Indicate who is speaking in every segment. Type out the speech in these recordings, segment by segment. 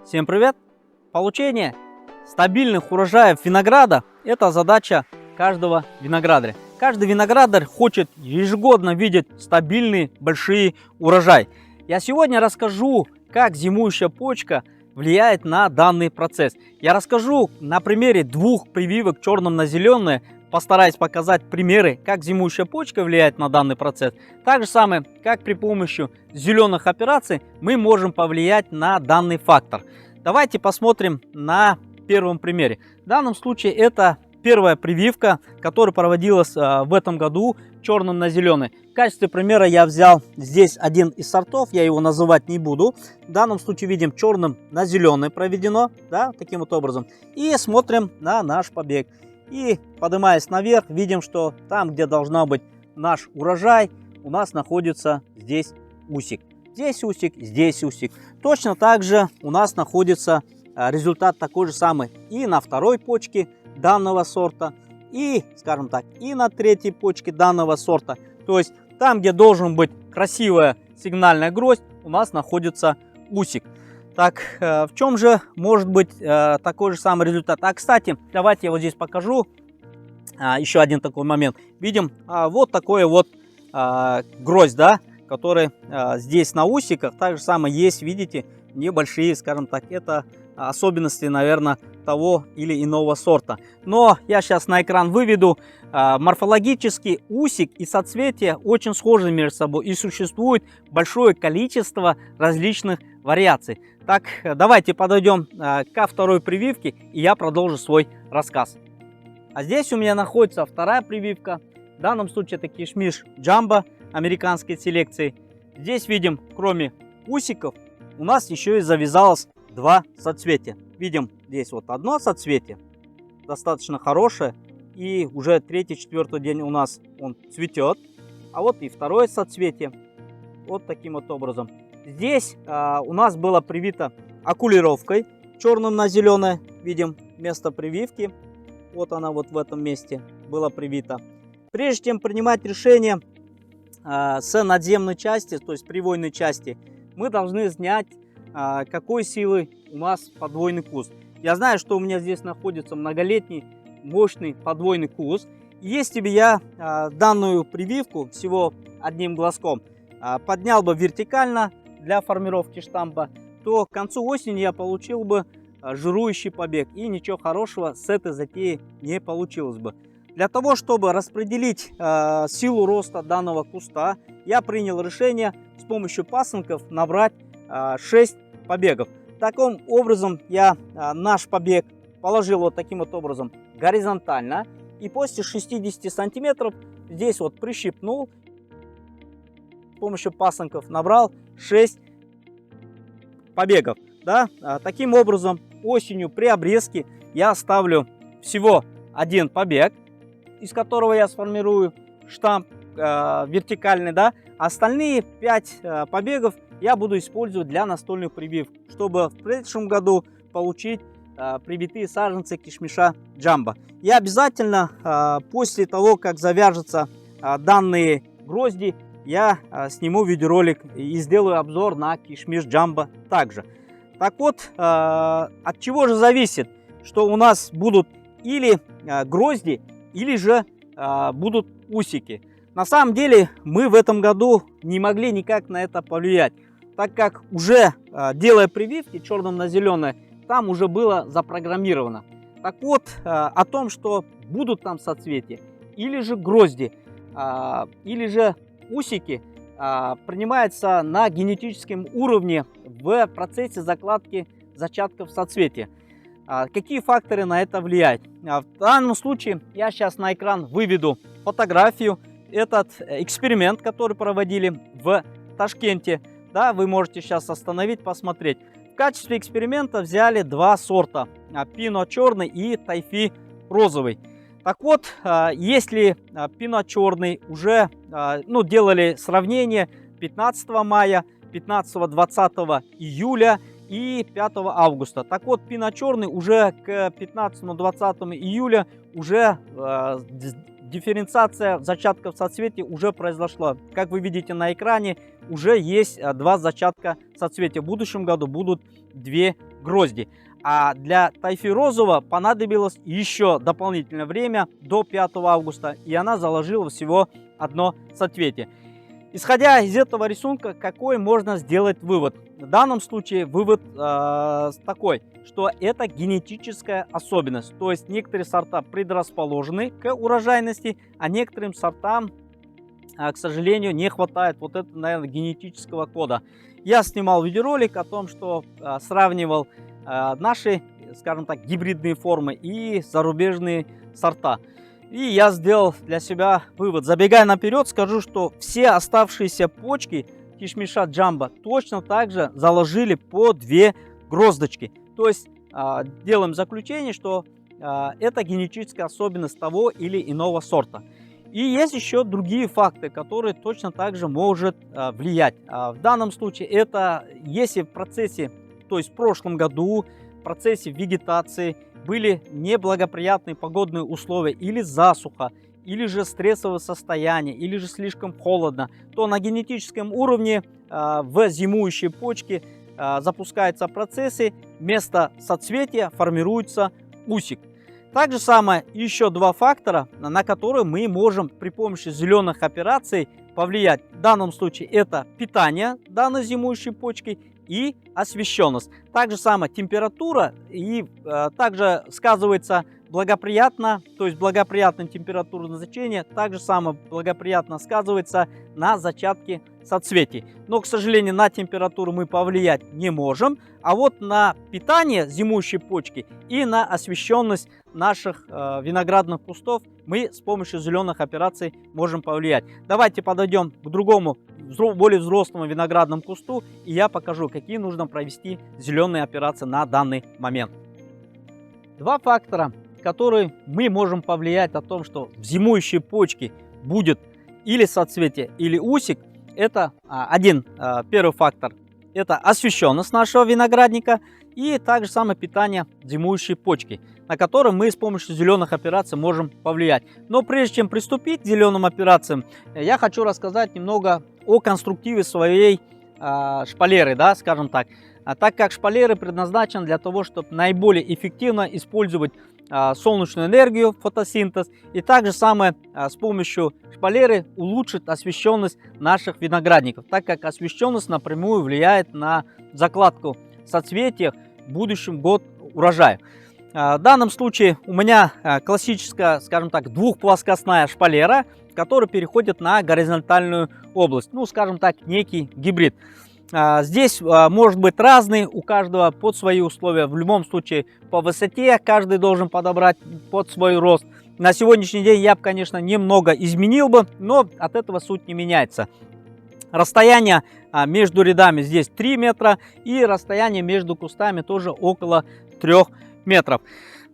Speaker 1: Всем привет! Получение стабильных урожаев винограда – это задача каждого виноградаря. Каждый виноградарь хочет ежегодно видеть стабильный большой урожай. Я сегодня расскажу, как зимующая почка влияет на данный процесс. Я расскажу на примере двух прививок черным на зеленое. Постараюсь показать примеры, как зимующая почка влияет на данный процесс. Так же самое, как при помощи зеленых операций мы можем повлиять на данный фактор. Давайте посмотрим на первом примере. В данном случае это первая прививка, которая проводилась в этом году черным на зеленый. В качестве примера я взял здесь один из сортов, я его называть не буду. В данном случае видим черным на зеленый проведено, да, таким вот образом. И смотрим на наш побег. И поднимаясь наверх, видим, что там, где должна быть наш урожай, у нас находится здесь усик. Здесь усик, здесь усик. Точно так же у нас находится результат такой же самый и на второй почке данного сорта, и, скажем так, и на третьей почке данного сорта. То есть там, где должен быть красивая сигнальная гроздь, у нас находится усик. Так, в чем же может быть такой же самый результат? Кстати, давайте я вот здесь покажу еще один такой момент. Видим вот такой вот гроздь, да, который здесь на усиках. Так же самое есть, видите, небольшие, скажем так, это особенности, наверное, того или иного сорта. Но я сейчас на экран выведу. Морфологически усик и соцветие очень схожи между собой, и существует большое количество различных вариаций. Так, давайте подойдем ко второй прививке, и я продолжу свой рассказ. А здесь у меня находится вторая прививка. В данном случае это кишмиш джамбо американской селекции. Здесь видим, кроме усиков, у нас еще и завязалось два соцветия. Видим здесь вот одно соцветие, достаточно хорошее. И уже третий-четвертый день у нас он цветет. А вот и второе соцветие. Вот таким вот образом. Здесь у нас было привито окулировкой черным на зеленое. Видим место прививки. Вот она вот в этом месте была привита. Прежде чем принимать решение с надземной части, то есть привойной части, мы должны знать, какой силы у нас подвойный куст. Я знаю, что у меня здесь находится многолетний мощный подвойный куст. Если бы я данную прививку всего одним глазком поднял бы вертикально для формировки штампа, то к концу осени я получил бы жирующий побег, и ничего хорошего с этой затеи не получилось бы. Для того, чтобы распределить силу роста данного куста, я принял решение с помощью пасынков набрать 6 побегов. Таким образом я наш побег положил вот таким вот образом горизонтально, и после 60 сантиметров здесь вот прищипнул, с помощью пасынков набрал 6 побегов, да? Таким образом осенью при обрезке я оставлю всего один побег, из которого я сформирую штамп вертикальный, да? Остальные 5 побегов я буду использовать для настольных прививок, чтобы в следующем году получить привитые саженцы кишмиша джамбо. Я обязательно после того, как завяжутся данные грозди, я сниму видеоролик и сделаю обзор на кишмиш джамбо также. Так вот, от чего же зависит, что у нас будут или грозди, или же будут усики. На самом деле мы в этом году не могли никак на это повлиять, так как уже делая прививки черным на зеленое, там уже было запрограммировано. Так вот, о том, что будут там соцветия, или же грозди, или же усики, принимается на генетическом уровне в процессе закладки зачатков соцветия. Какие факторы на это влияют? В данном случае я сейчас на экран выведу фотографию. Этот эксперимент, который проводили в Ташкенте, да, вы можете сейчас остановить, посмотреть. В качестве эксперимента взяли два сорта, пино черный и тайфи розовый. Так вот, если пино черный уже делали сравнение 15 мая, 15-20 июля и 5 августа. Так вот, пино черный уже к 15-20 июля уже дифференциация зачатков соцветия уже произошла. Как вы видите на экране, уже есть 2 зачатка соцветия. В будущем году будут 2 грозди. А для тайфи розового понадобилось еще дополнительное время до 5 августа. И она заложила всего 1 соцветие. Исходя из этого рисунка, какой можно сделать вывод? В данном случае вывод такой, что это генетическая особенность. То есть некоторые сорта предрасположены к урожайности, а некоторым сортам, к сожалению, не хватает вот этого, наверное, генетического кода. Я снимал видеоролик о том, что сравнивал наши, скажем так, гибридные формы и зарубежные сорта. И я сделал для себя вывод. Забегая наперед, скажу, что все оставшиеся почки кишмиша джамбо точно так же заложили по 2 гроздочки. То есть делаем заключение, что это генетическая особенность того или иного сорта. И есть еще другие факты, которые точно так же могут влиять. В данном случае это если в процессе, то есть в прошлом году, в процессе вегетации были неблагоприятные погодные условия, или засуха, или же стрессовое состояние, или же слишком холодно, то на генетическом уровне в зимующей почке запускаются процессы, вместо соцветия формируется усик. Также самое еще 2 фактора, на которые мы можем при помощи зеленых операций повлиять. В данном случае это питание данной зимующей почки и освещенность. Также самая температура и также сказывается благоприятно, то есть благоприятное температурное значение, также самое благоприятно сказывается на зачатке соцветий. Но, к сожалению, на температуру мы повлиять не можем, а вот на питание зимующей почки и на освещенность наших виноградных кустов мы с помощью зеленых операций можем повлиять. Давайте подойдем к другому, более взрослому виноградному кусту, и я покажу, какие нужно провести зеленые операции на данный момент. 2 фактора, которые мы можем повлиять о том, что в зимующей почке будет или соцветие, или усик. Это первый фактор, это освещенность нашего виноградника, и также самое питание зимующей почки, на которое мы с помощью зеленых операций можем повлиять. Но прежде чем приступить к зеленым операциям, я хочу рассказать немного о конструктиве своей шпалеры, да, скажем так. Так как шпалеры предназначены для того, чтобы наиболее эффективно использовать солнечную энергию, фотосинтез, и также самое с помощью шпалеры улучшит освещенность наших виноградников, так как освещенность напрямую влияет на закладку соцветия в будущем год урожая. В данном случае у меня классическая, скажем так, двухплоскостная шпалера, которая переходит на горизонтальную область, ну, скажем так, некий гибрид. Здесь может быть разный, у каждого под свои условия. В любом случае по высоте каждый должен подобрать под свой рост. На сегодняшний день я бы, конечно, немного изменил бы, но от этого суть не меняется. Расстояние между рядами здесь 3 метра, и расстояние между кустами тоже около 3 метров.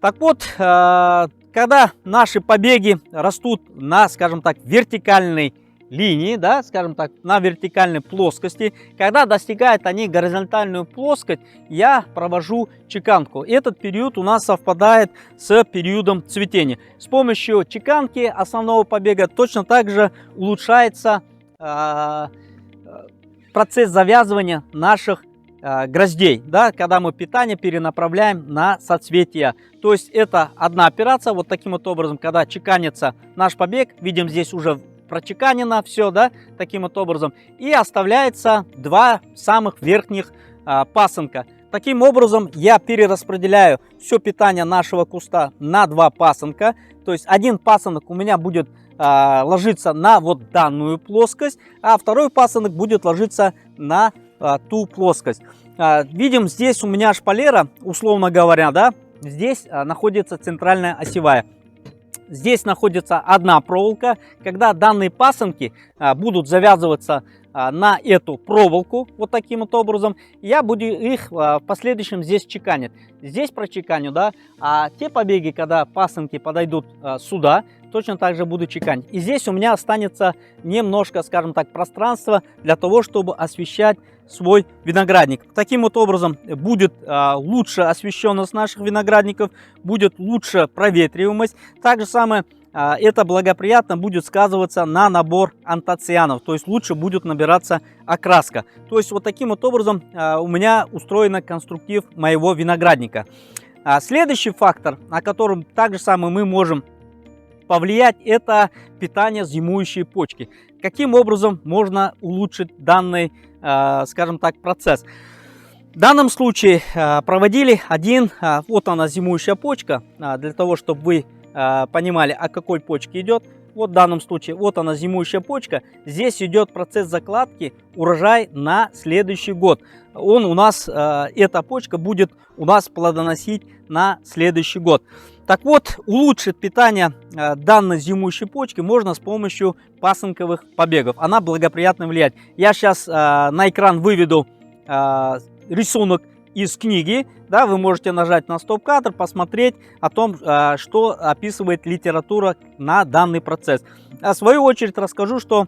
Speaker 1: Так вот, когда наши побеги растут на, скажем так, вертикальной линии, да, скажем так, на вертикальной плоскости, когда достигают они горизонтальную плоскость, я провожу чеканку. Этот период у нас совпадает с периодом цветения. С помощью чеканки основного побега точно так же улучшается процесс завязывания наших гроздей, да, когда мы питание перенаправляем на соцветия. То есть это одна операция, вот таким вот образом, когда чеканится наш побег, видим здесь уже прочеканено все, да, таким вот образом, и оставляется 2 самых верхних пасынка. Таким образом я перераспределяю все питание нашего куста на 2 пасынка, то есть один пасынок у меня будет ложиться на вот данную плоскость, а второй пасынок будет ложиться на ту плоскость. Видим, здесь у меня шпалера, условно говоря, да, здесь находится центральная осевая. Здесь находится одна проволока. Когда данные пасынки будут завязываться на эту проволоку, вот таким вот образом, я буду их в последующем здесь чеканить. Здесь прочеканю, да, а те побеги, когда пасынки подойдут сюда, точно так же буду чеканить. И здесь у меня останется немножко, скажем так, пространства для того, чтобы освещать свой виноградник. Таким вот образом будет лучше освещенность наших виноградников, будет лучше проветриваемость. Также самое это благоприятно будет сказываться на набор антоцианов, то есть лучше будет набираться окраска. То есть вот таким вот образом у меня устроен конструктив моего виноградника. Следующий фактор, на котором также самое мы можем повлиять, это питание зимующей почки. Каким образом можно улучшить данный, скажем так, процесс? В данном случае проводили вот она зимующая почка, для того, чтобы вы понимали, о какой почке идет. Вот в данном случае, вот она зимующая почка. Здесь идет процесс закладки урожай на следующий год. Он у нас, эта почка будет у нас плодоносить на следующий год. Так вот, улучшить питание данной зимующей почки можно с помощью пасынковых побегов. Она благоприятно влияет. Я сейчас на экран выведу рисунок из книги, да, вы можете нажать на стоп-кадр, посмотреть о том, что описывает литература на данный процесс. В свою очередь расскажу, что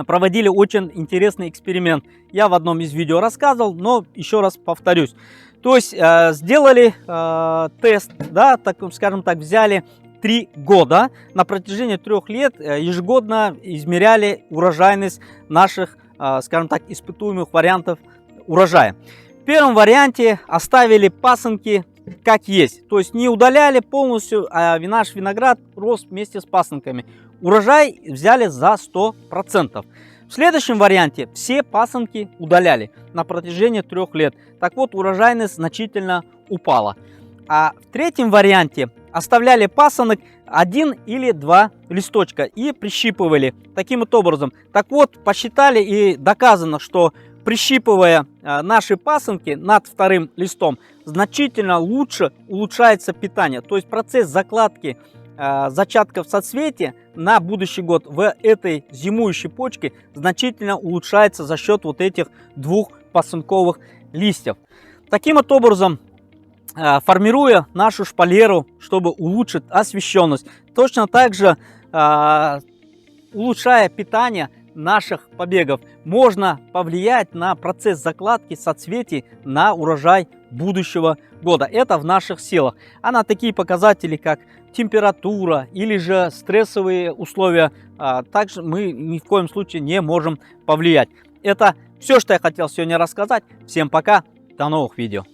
Speaker 1: проводили очень интересный эксперимент. Я в одном из видео рассказывал, но еще раз повторюсь. То есть сделали тест, да, так, скажем так, взяли 3 года, на протяжении 3 лет ежегодно измеряли урожайность наших, скажем так, испытуемых вариантов урожая. В первом варианте оставили пасынки как есть, то есть не удаляли полностью, а наш виноград рос вместе с пасынками. Урожай взяли за 100%. В следующем варианте все пасынки удаляли на протяжении 3 лет. Так вот, урожайность значительно упала. А в третьем варианте оставляли пасынок 1 или 2 листочка и прищипывали таким вот образом. Так вот, посчитали и доказано, что прищипывая наши пасынки над вторым листом, значительно лучше улучшается питание. То есть процесс закладки зачатков соцветия на будущий год в этой зимующей почке значительно улучшается за счет вот этих 2 пасынковых листьев. Таким вот образом, формируя нашу шпалеру, чтобы улучшить освещенность, точно так же улучшая питание наших побегов, можно повлиять на процесс закладки соцветий на урожай будущего года. Это в наших силах. А на такие показатели, как температура или же стрессовые условия, также мы ни в коем случае не можем повлиять. Это все, что я хотел сегодня рассказать. Всем пока, до новых видео.